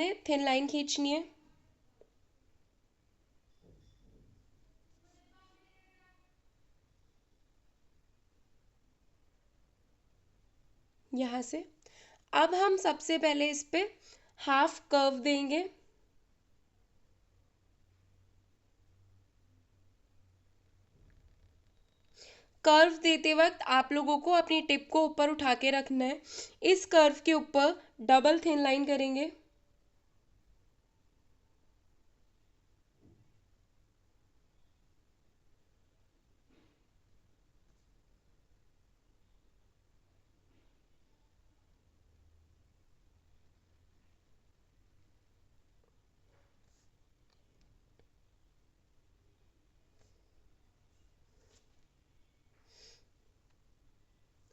हमने thin line खींचनी है। यहाँ से अब हम सबसे पहले इस पे हाफ कर्व देंगे। कर्व देते वक्त आप लोगों को अपनी टिप को ऊपर उठा के रखना है। इस कर्व के ऊपर डबल थिन लाइन करेंगे।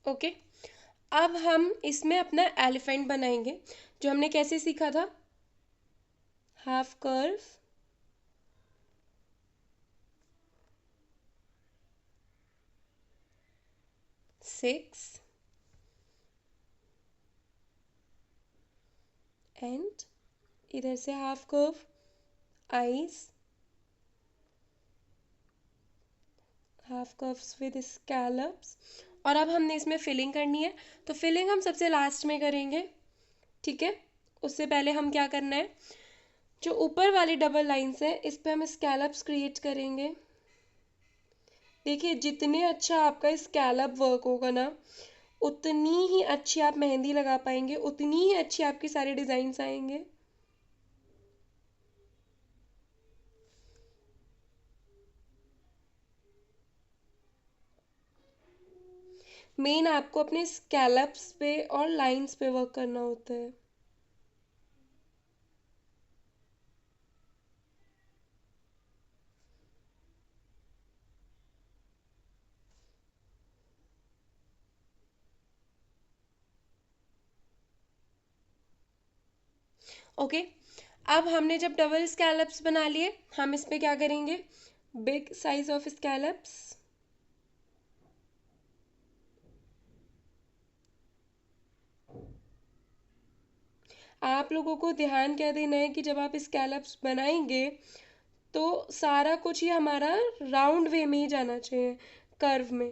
ओके, अब हम इसमें अपना एलिफेंट बनाएंगे, जो हमने कैसे सीखा था। हाफ कर्व, सिक्स एंड इधर से half curve, eyes, half curves with scallops. और अब हमने इसमें फिलिंग करनी है, तो फिलिंग हम सबसे लास्ट में करेंगे। ठीक है, उससे पहले हम क्या करना है, जो ऊपर वाली डबल लाइन्स है इस पे हम स्कैलप्स क्रिएट करेंगे। देखिए, जितने अच्छा आपका स्कैलप वर्क होगा ना, उतनी ही अच्छी आप मेहंदी लगा पाएंगे, उतनी ही अच्छी आपकी सारे डिजाइन्स आएंगे। मेन आपको अपने स्कैलप्स पे और लाइंस पे वर्क करना होता है। ओके, अब हमने जब डबल स्कैलप्स बना लिए, हम इस पे क्या करेंगे, बिग साइज ऑफ स्कैलप्स। आप लोगों को ध्यान क्या देना है कि जब आप स्कैलप्स बनाएंगे तो सारा कुछ ही हमारा राउंड वे में ही जाना चाहिए, कर्व में।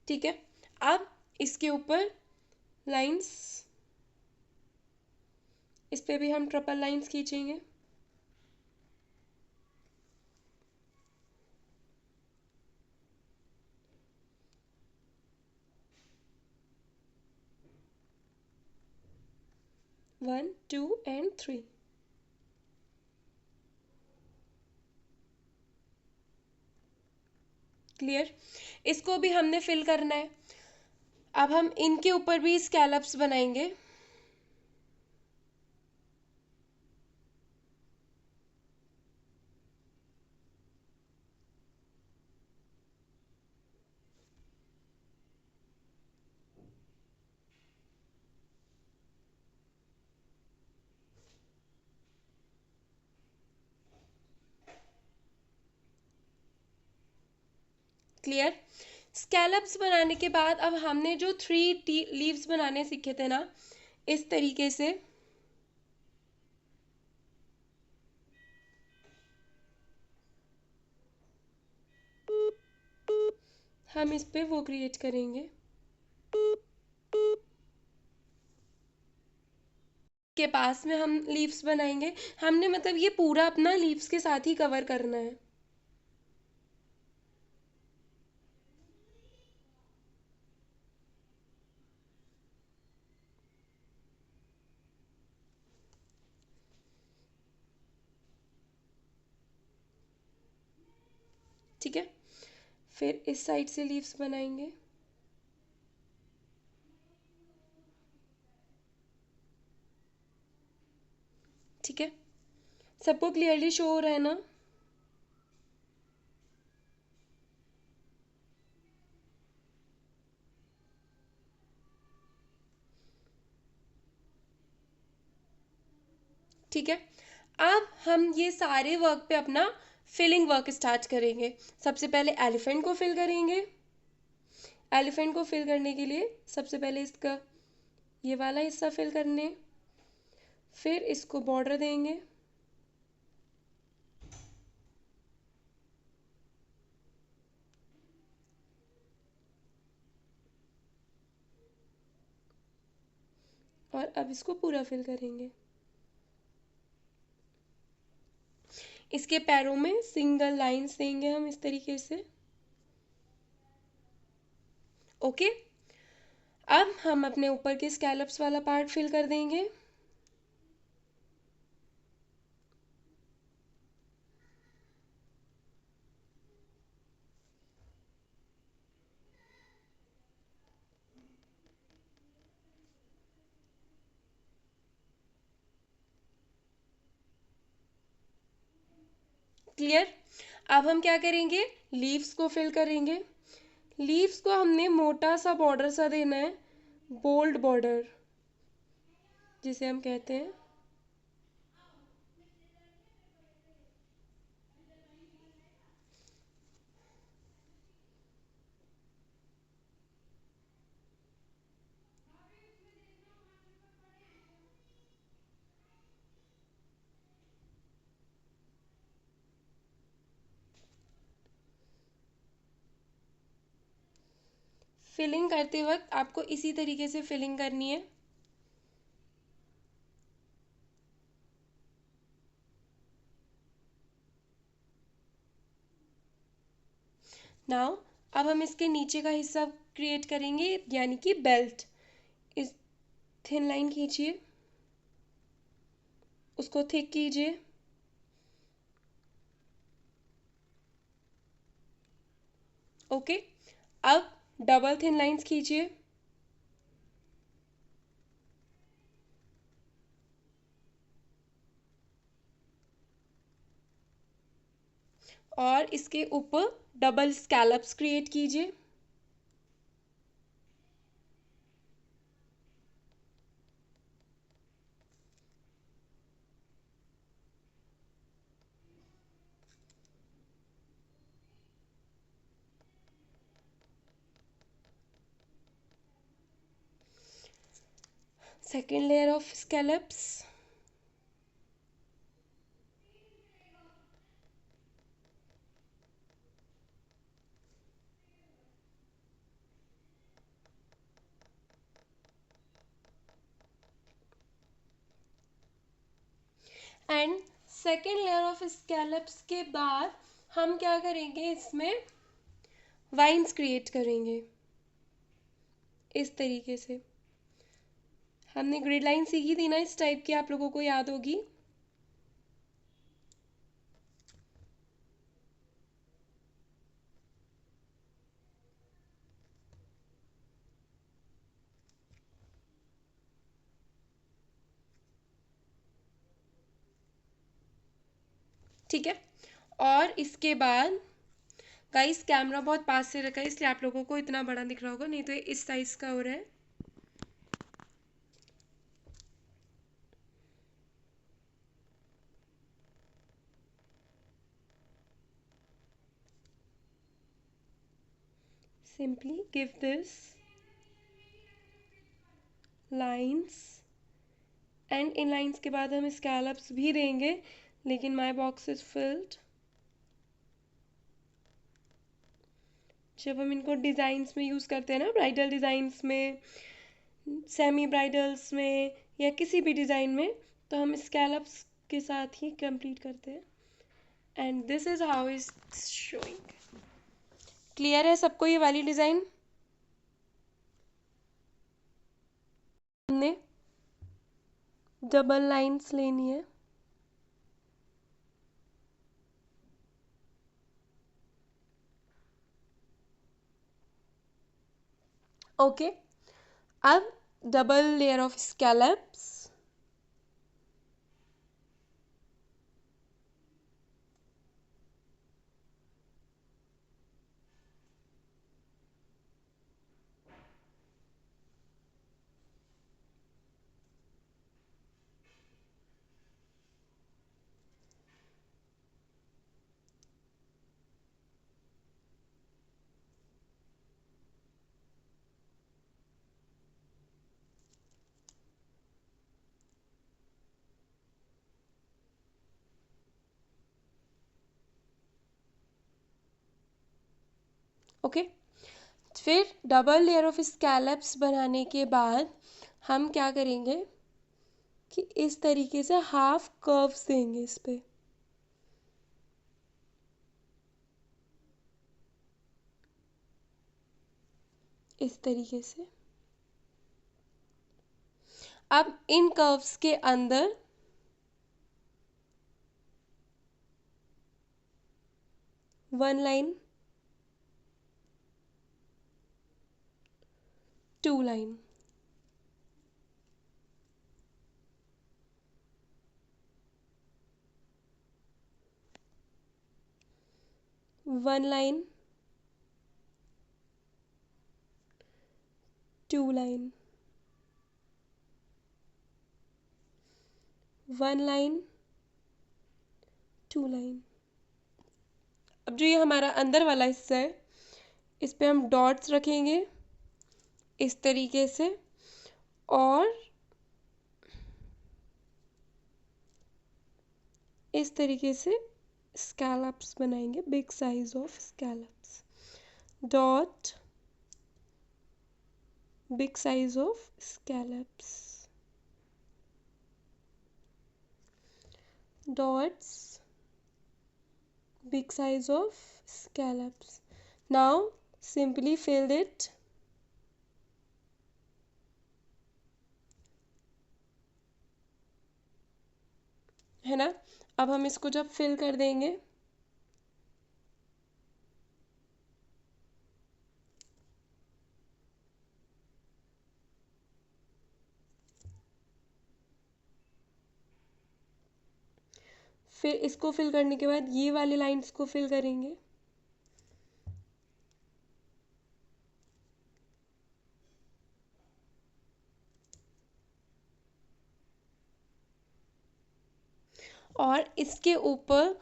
ठीक है, अब इसके ऊपर लाइंस, इस पे भी हम ट्रिपल लाइंस खींचेंगे। One, two and three. Clear, इसको भी हमने फिल करना है। अब हम इनके ऊपर भी स्कैलप्स बनाएंगे। क्लियर, स्कैलप्स बनाने के बाद अब हमने जो थ्री लीव्स बनाने सीखे थे ना, इस तरीके से हम इस पे वो क्रिएट करेंगे। के पास में हम लीव्स बनाएंगे। हमने मतलब ये पूरा अपना लीव्स के साथ ही कवर करना है। ठीक है, फिर इस साइड से लीव्स बनाएंगे। ठीक है, सबको क्लियरली शो हो रहा है ना। ठीक है, अब हम ये सारे वर्क पे अपना फिलिंग वर्क स्टार्ट करेंगे। सबसे पहले एलिफेंट को फिल करेंगे। एलिफेंट को फिल करने के लिए सबसे पहले इसका ये वाला हिस्सा फिल करने, फिर इसको बॉर्डर देंगे। और अब इसको पूरा फिल करेंगे। इसके पैरों में सिंगल लाइंस देंगे हम इस तरीके से। ओके, अब हम अपने ऊपर के स्कैलप्स वाला पार्ट फिल कर देंगे। क्लियर? अब हम क्या करेंगे, लीव्स को फिल करेंगे। लीव्स को हमने मोटा सा बॉर्डर सा देना है, बोल्ड बॉर्डर जिसे हम कहते हैं। फिलिंग करते वक्त आपको इसी तरीके से फिलिंग करनी है। नाउ अब हम इसके नीचे का हिस्सा क्रिएट करेंगे, यानी कि बेल्ट। इस थिन लाइन खींचिए, उसको थिक कीजिए। ओके, अब डबल थिन लाइंस खींचिए। और इसके ऊपर डबल स्कैलप्स क्रिएट कीजिए। Second layer of scallops. And second layer of scallops के बाद हम क्या करेंगे, इसमें वाइन्स क्रिएट करेंगे इस तरीके से। हमने ग्रिड लाइन सीखी थी ना इस टाइप की, आप लोगों को याद होगी। ठीक है, और इसके बाद गाइस कैमरा बहुत पास से रखा है इसलिए आप लोगों को इतना बड़ा दिख रहा होगा, नहीं तो ये इस साइज का हो रहा है। Simply give this lines and in lines के बाद हम स्कैलप्स भी देंगे, लेकिन माय बॉक्स इज फिल्ड। जब हम इनको डिज़ाइंस में यूज़ करते हैं ना, ब्राइडल डिज़ाइंस में, सेमी ब्राइडल्स में, या किसी भी डिज़ाइन में, तो हम स्कैलप्स के साथ ही कंप्लीट करते हैं। And this is how is showing. Clear है सबको ये वाली डिज़ाइन? हमने डबल लाइंस लेनी है। ओके, अब double layer of scallops. Okay. फिर डबल लेयर ऑफ स्कैलप्स बनाने के बाद हम क्या करेंगे कि इस तरीके से हाफ कर्व्स देंगे इस पे। इस तरीके से अब इन कर्व्स के अंदर one line, two line, one line, two line, one line, two line. अब जो ये हमारा अंदर वाला हिस्सा है इस पे हम डॉट्स रखेंगे इस तरीके से, और इस तरीके से स्कैलप्स बनाएंगे, big size of scallops, dot, big size of scallops, dots, big size of scallops. Now simply fill it. है ना। अब हम इसको जब फिल कर देंगे फिर इसको फिल करने के बाद ये वाले लाइंस को फिल करेंगे। और इसके ऊपर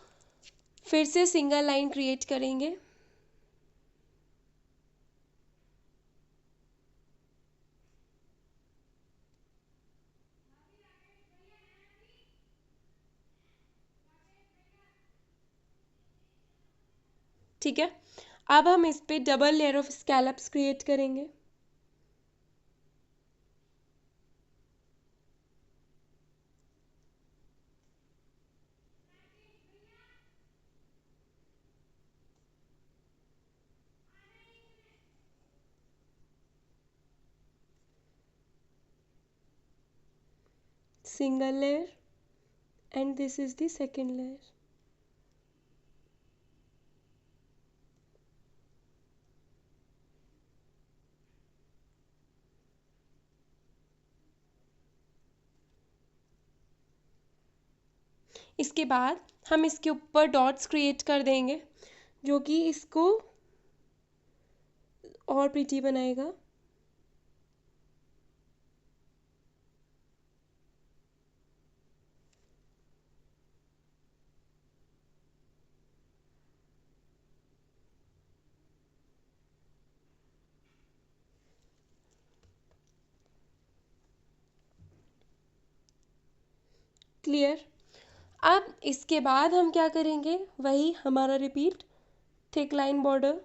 फिर से सिंगल लाइन क्रिएट करेंगे। ठीक है। अब हम इस पे double layer of scallops create करेंगे। Single layer, and this is the second layer. इसके बाद हम इसके ऊपर डॉट्स क्रिएट कर देंगे जो कि इसको और प्रिटी बनाएगा। क्लियर। अब इसके बाद हम क्या करेंगे, वही हमारा repeat, thick line border,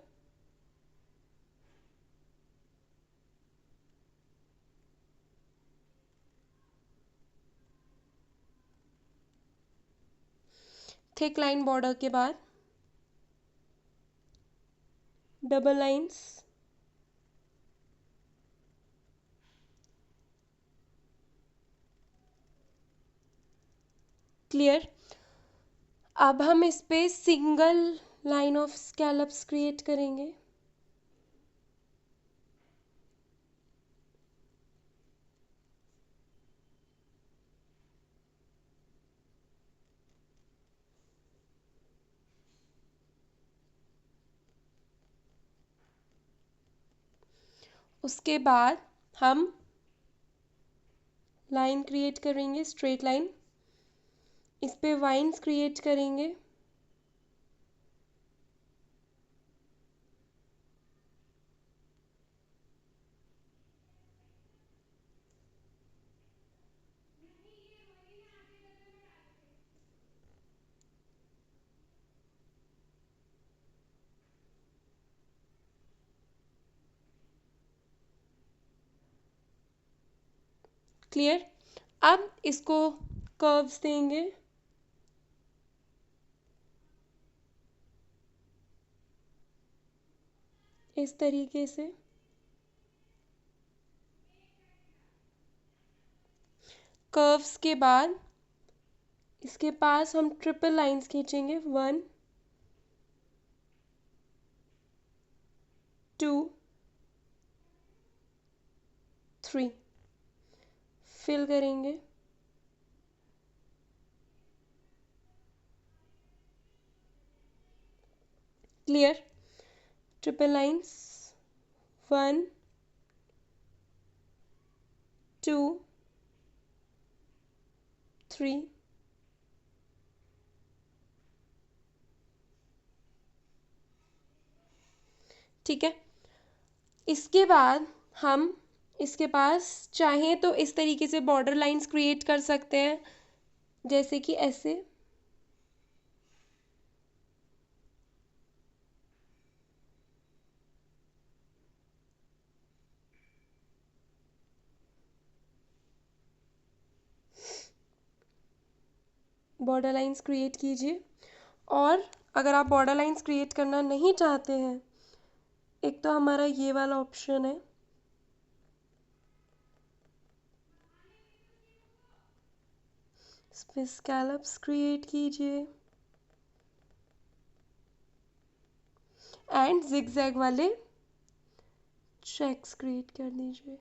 thick line border के बाद डबल लाइंस, क्लियर। अब हम इस पे single line of scallops create करेंगे। उसके बाद हम लाइन क्रिएट करेंगे, स्ट्रेट लाइन, इस पे वाइन्स क्रिएट करेंगे। क्लियर। अब इसको कर्व्स देंगे, इस तरीके से। कर्व्स के बाद इसके पास हम ट्रिपल लाइंस खींचेंगे, 1 2 3, फिल करेंगे। क्लियर। ट्रिपल लाइंस, 1 2 3, ठीक है। इसके बाद हम इसके पास चाहें तो इस तरीके से बॉर्डर लाइंस क्रिएट कर सकते हैं, जैसे कि ऐसे। बॉर्डर लाइंस क्रिएट कीजिए। और अगर आप बॉर्डर लाइंस क्रिएट करना नहीं चाहते हैं, एक तो हमारा ये वाला ऑप्शन है, इस पे स्कैलप्स क्रिएट कीजिए एंड जिगजैग वाले चेक्स क्रिएट कर दीजिए।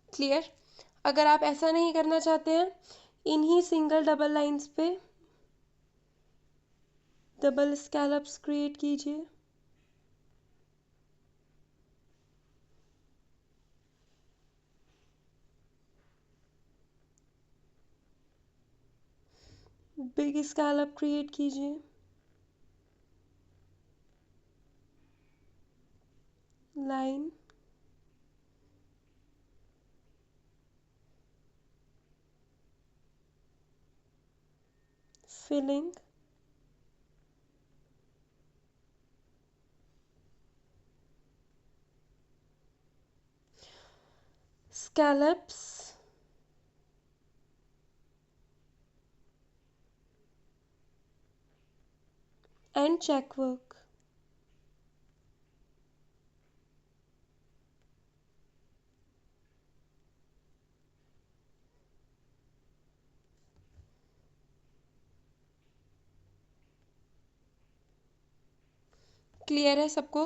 क्लियर। अगर आप ऐसा नहीं करना चाहते हैं, इन्हीं सिंगल डबल लाइंस पे डबल स्कैलप्स क्रिएट कीजिए। बिग स्कैलप क्रिएट कीजिए, line, filling, scallops, and check work. Clear है सबको?